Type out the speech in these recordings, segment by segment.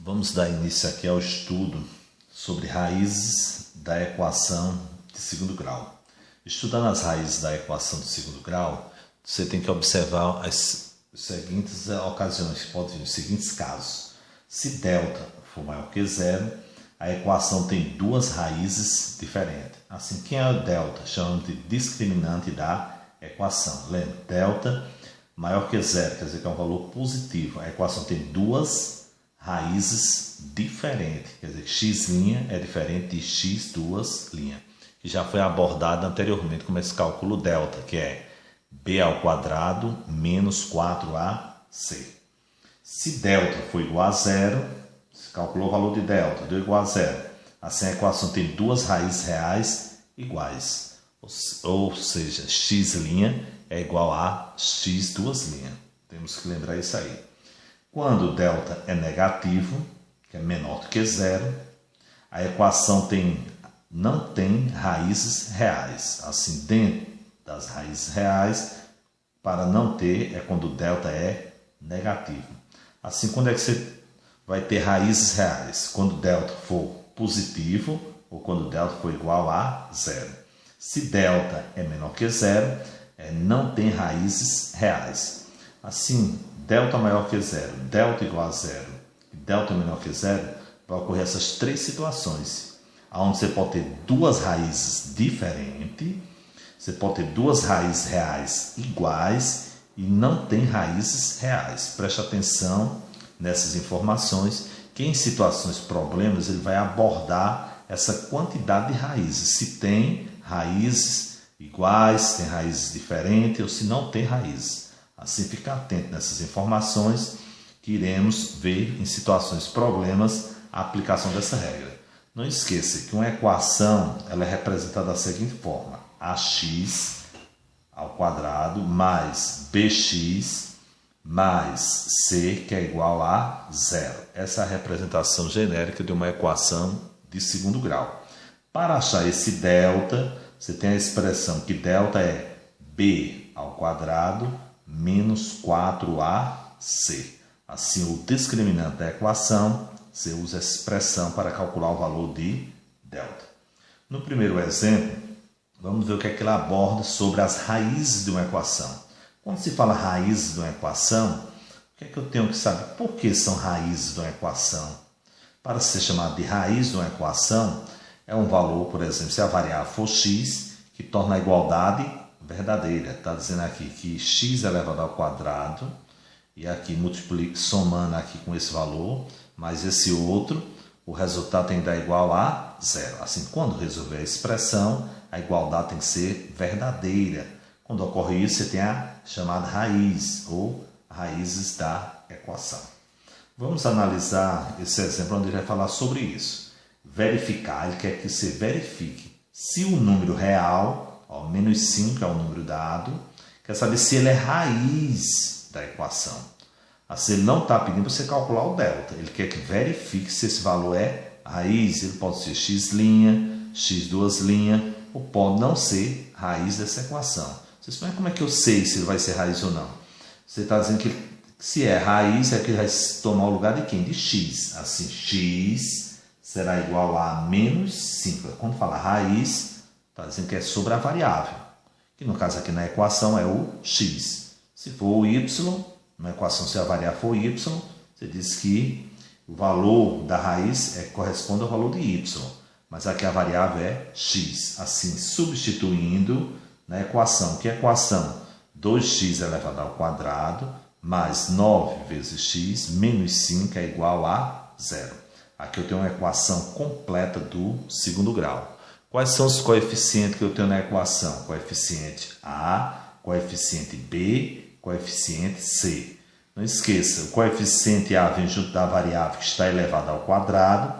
Vamos dar início aqui ao estudo sobre raízes da equação de segundo grau. Estudando as raízes da equação de segundo grau, você tem que observar as seguintes ocasiões, pode vir os seguintes casos. Se delta for maior que zero, a equação tem duas raízes diferentes. Assim, quem é o delta? Chamamos de discriminante da equação. Lembra, delta maior que zero, quer dizer que é um valor positivo. A equação tem duas raízes diferentes, quer dizer que x' é diferente de x duas linhas, que já foi abordado anteriormente como esse cálculo delta, que é b ao quadrado menos 4ac. Se delta for igual a zero, se calculou o valor de delta, deu igual a zero. Assim a equação tem duas raízes reais iguais, ou seja, x' é igual a x duas linhas. Temos que lembrar isso aí. Quando o delta é negativo, que é menor do que zero, a equação não tem raízes reais. Assim, dentro das raízes reais, para não ter, é quando o delta é negativo. Assim, quando é que você vai ter raízes reais? Quando o delta for positivo ou quando o delta for igual a zero. Se delta é menor que zero, não tem raízes reais. Assim, delta maior que zero, delta igual a zero e delta menor que zero, vai ocorrer essas três situações, onde você pode ter duas raízes diferentes, você pode ter duas raízes reais iguais e não tem raízes reais. Preste atenção nessas informações, que em situações problemas ele vai abordar essa quantidade de raízes, se tem raízes iguais, se tem raízes diferentes ou se não tem raízes. Assim, fica atento nessas informações que iremos ver em situações problemas a aplicação dessa regra. Não esqueça que uma equação ela é representada da seguinte forma: ax ao quadrado mais bx mais c, que é igual a zero. Essa é a representação genérica de uma equação de segundo grau. Para achar esse delta, você tem a expressão que delta é b ao quadrado menos 4ac. Assim, o discriminante da equação, você usa essa expressão para calcular o valor de delta. No primeiro exemplo, vamos ver o que é que ele aborda sobre as raízes de uma equação. Quando se fala raízes de uma equação, o que é que eu tenho que saber? Por que são raízes de uma equação? Para ser chamado de raiz de uma equação, é um valor, por exemplo, se a variável for x, que torna a igualdade verdadeira. Está dizendo aqui que x elevado ao quadrado, e aqui somando aqui com esse valor, mais esse outro, o resultado tem que dar igual a zero. Assim, quando resolver a expressão, a igualdade tem que ser verdadeira. Quando ocorre isso, você tem a chamada raiz, ou raízes da equação. Vamos analisar esse exemplo onde ele vai falar sobre isso. Verificar, ele quer que você verifique se o número real, menos 5 é o número dado, quer saber se ele é raiz da equação. Assim, ele não está pedindo para você calcular o delta, ele quer que verifique se esse valor é raiz. Ele pode ser x', x duas linhas, ou pode não ser raiz dessa equação. Você diz, mas como é que eu sei se ele vai ser raiz ou não? Você está dizendo que se é raiz, é que ele vai tomar o lugar de quem? De x. Assim, x será igual a menos 5. Quando fala raiz, está dizendo que é sobre a variável, que no caso aqui na equação é o x. Se for o y, na equação se a variável for y, você diz que o valor da raiz corresponde ao valor de y, mas aqui a variável é x. Assim, substituindo na equação, que é a equação 2x elevado ao quadrado mais 9 vezes x menos 5 é igual a zero. Aqui eu tenho uma equação completa do segundo grau. Quais são os coeficientes que eu tenho na equação? Coeficiente A, coeficiente B, coeficiente C. Não esqueça, o coeficiente A vem junto da variável que está elevada ao quadrado.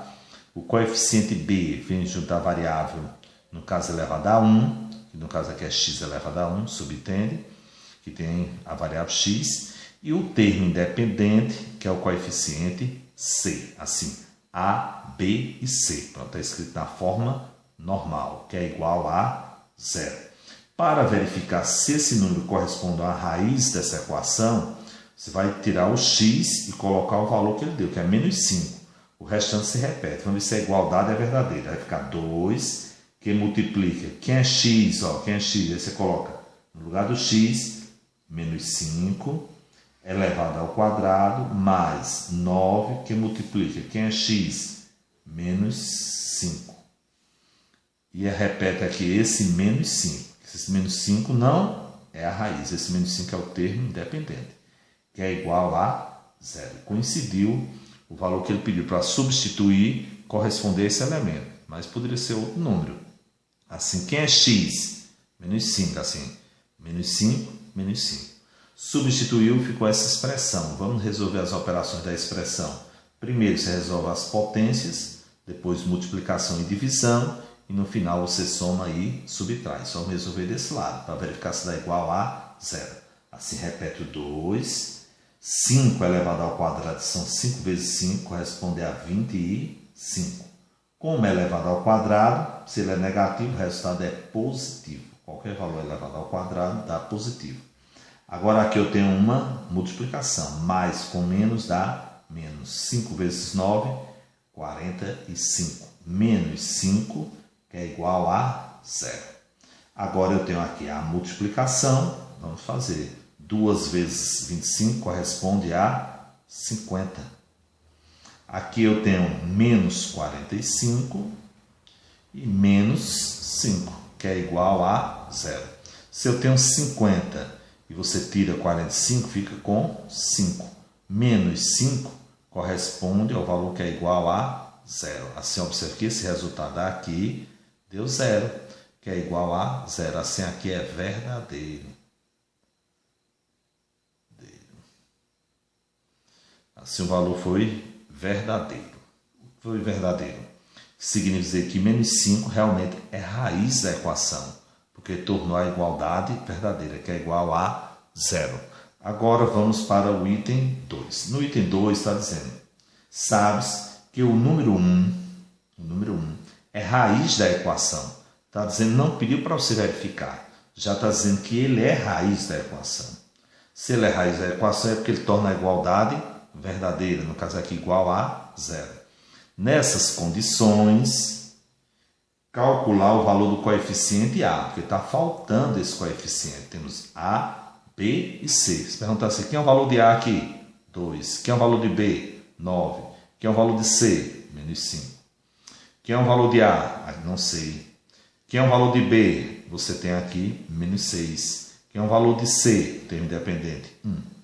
O coeficiente B vem junto da variável, no caso, elevada a 1, que no caso aqui é x elevado a 1, subentende, que tem a variável x. E o termo independente, que é o coeficiente C. Assim, A, B e C. Pronto, está escrito na forma normal, que é igual a zero. Para verificar se esse número corresponde à raiz dessa equação, você vai tirar o x e colocar o valor que ele deu, que é menos 5. O restante se repete. Vamos ver se a igualdade é verdadeira. Vai ficar 2 que multiplica. Quem é x? Ó, quem é x? Aí você coloca no lugar do x, menos 5 elevado ao quadrado, mais 9 que multiplica. Quem é x? Menos 5. E repete aqui esse menos 5. Esse menos 5 não é a raiz. Esse menos 5 é o termo independente, que é igual a 0. Coincidiu o valor que ele pediu para substituir, corresponder a esse elemento. Mas poderia ser outro número. Assim, quem é x? Menos 5. Assim, menos 5, menos 5. Substituiu, ficou essa expressão. Vamos resolver as operações da expressão. Primeiro você resolve as potências, depois multiplicação e divisão, e no final você soma e subtrai. Só vamos resolver desse lado, para verificar se dá igual a 0. Assim, repete o 2. 5 elevado ao quadrado são 5 vezes 5, corresponde a 25. Como é elevado ao quadrado, se ele é negativo, o resultado é positivo. Qualquer valor elevado ao quadrado dá positivo. Agora aqui eu tenho uma multiplicação. Mais com menos dá menos. 5 vezes 9, 45. Menos 5, que é igual a 0. Agora eu tenho aqui a multiplicação. Vamos fazer. 2 vezes 25 corresponde a 50. Aqui eu tenho menos 45 e menos 5, que é igual a 0. Se eu tenho 50 e você tira 45, fica com 5. Menos 5 corresponde ao valor que é igual a 0. Assim, observe que esse resultado aqui deu 0, que é igual a 0. Assim, aqui é verdadeiro. Assim, o valor foi verdadeiro. Foi verdadeiro. Significa dizer que menos 5 realmente é raiz da equação, porque tornou a igualdade verdadeira, que é igual a 0. Agora vamos para o item 2. No item 2 está dizendo, sabes que o número 1 é raiz da equação. Está dizendo, não pediu para você verificar, já está dizendo que ele é raiz da equação. Se ele é raiz da equação é porque ele torna a igualdade verdadeira, no caso aqui igual a 0. Nessas condições, calcular o valor do coeficiente A, porque está faltando esse coeficiente. Temos A, B e C. Se perguntar assim, quem é o valor de A aqui? 2. Quem é o valor de B? 9. Quem é o valor de C? Menos 5. Quem é o valor de A? Não sei. Quem é o valor de B? Você tem aqui menos 6. Quem é o valor de C? Termo independente. 1.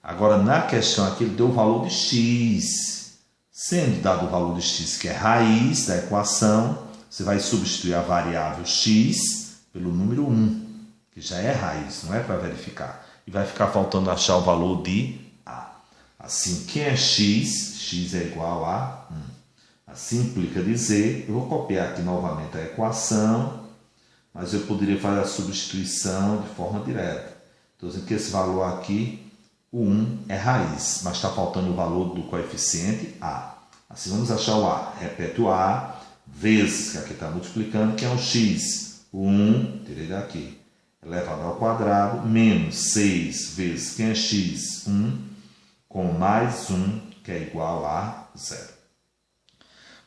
Agora, na questão aqui, ele deu o valor de x. Sendo dado o valor de x, que é raiz da equação, você vai substituir a variável x pelo número 1, que já é raiz, não é para verificar. E vai ficar faltando achar o valor de A. Assim, quem é x? X é igual a 1. Assim implica dizer, eu vou copiar aqui novamente a equação, mas eu poderia fazer a substituição de forma direta. Estou dizendo que esse valor aqui, o 1 é raiz, mas está faltando o valor do coeficiente A. Assim, vamos achar o A. Repete o A, vezes, que aqui está multiplicando, que é o x. O 1, tirei daqui, elevado ao quadrado, menos 6 vezes, quem é x? 1, com mais 1, que é igual a 0.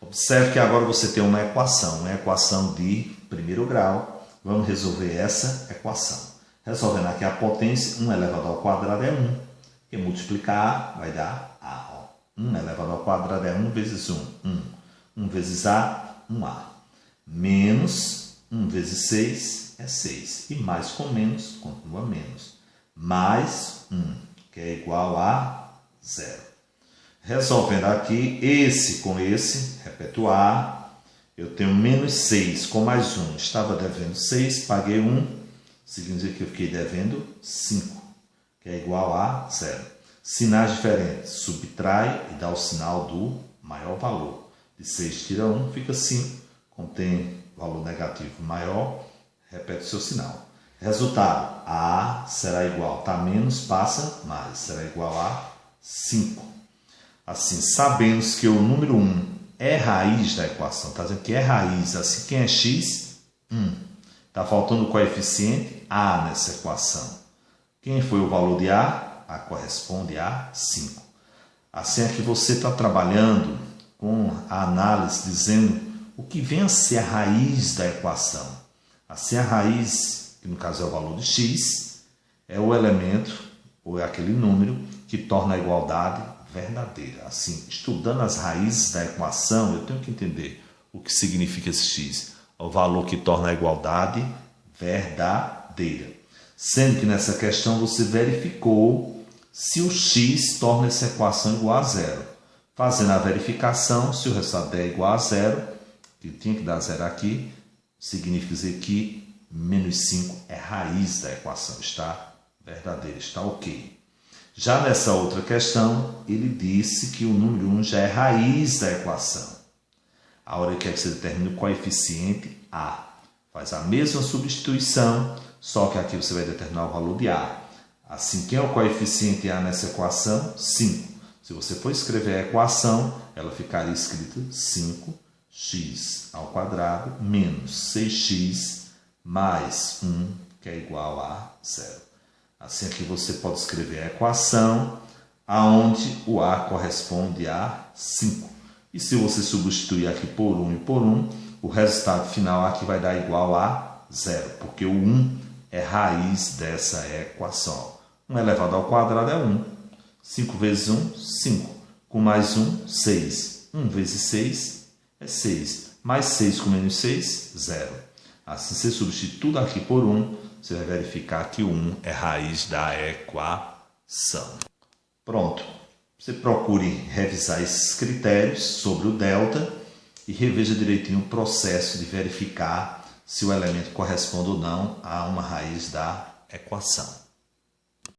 Observe que agora você tem uma equação de primeiro grau. Vamos resolver essa equação. Resolvendo aqui a potência, 1 elevado ao quadrado é 1. E multiplicar A vai dar A. Ó. 1 elevado ao quadrado é 1 vezes 1. 1 vezes A, 1A. Menos 1 vezes 6 é 6. E mais com menos, continua menos. Mais 1, que é igual a 0. Resolvendo aqui, esse com esse, repete o A. Eu tenho menos 6 com mais 1. Estava devendo 6, paguei 1. Significa que eu fiquei devendo 5. Que é igual a 0. Sinais diferentes, subtrai e dá o sinal do maior valor. De 6 tira 1, fica 5. Como tem valor negativo maior, repete o seu sinal. Resultado, A será igual, tá menos, passa mais, será igual a 5. Assim, sabemos que o número 1 é raiz da equação, está dizendo que é raiz, assim, quem é x? 1. Está faltando o coeficiente A nessa equação. Quem foi o valor de A? A corresponde a 5. Assim é que você está trabalhando com a análise dizendo o que vem a ser a raiz da equação. Assim, a raiz, que no caso é o valor de x, é o elemento, ou é aquele número, que torna a igualdade verdadeira. Assim, estudando as raízes da equação, eu tenho que entender o que significa esse x. É o valor que torna a igualdade verdadeira. Sendo que nessa questão você verificou se o x torna essa equação igual a zero. Fazendo a verificação, se o resultado der igual a zero, que tinha que dar zero aqui, significa dizer que menos 5 é raiz da equação, está verdadeira, está ok. Já nessa outra questão, ele disse que o número 1 já é raiz da equação. A hora que você determina o coeficiente A. Faz a mesma substituição, só que aqui você vai determinar o valor de A. Assim, quem é o coeficiente A nessa equação? 5. Se você for escrever a equação, ela ficaria escrita 5x ao quadrado menos 6x mais 1, que é igual a 0. Assim, aqui você pode escrever a equação, aonde o A corresponde a 5. E se você substituir aqui por 1 e por 1, o resultado final aqui vai dar igual a 0, porque o 1 é raiz dessa equação. 1 elevado ao quadrado é 1. 5 vezes 1, 5. Com mais 1, 6. 1 vezes 6 é 6. Mais 6 com menos 6, 0. Assim, você substitui tudo aqui por 1, você vai verificar que o 1 é raiz da equação. Pronto. Você procure revisar esses critérios sobre o delta e reveja direitinho o processo de verificar se o elemento corresponde ou não a uma raiz da equação.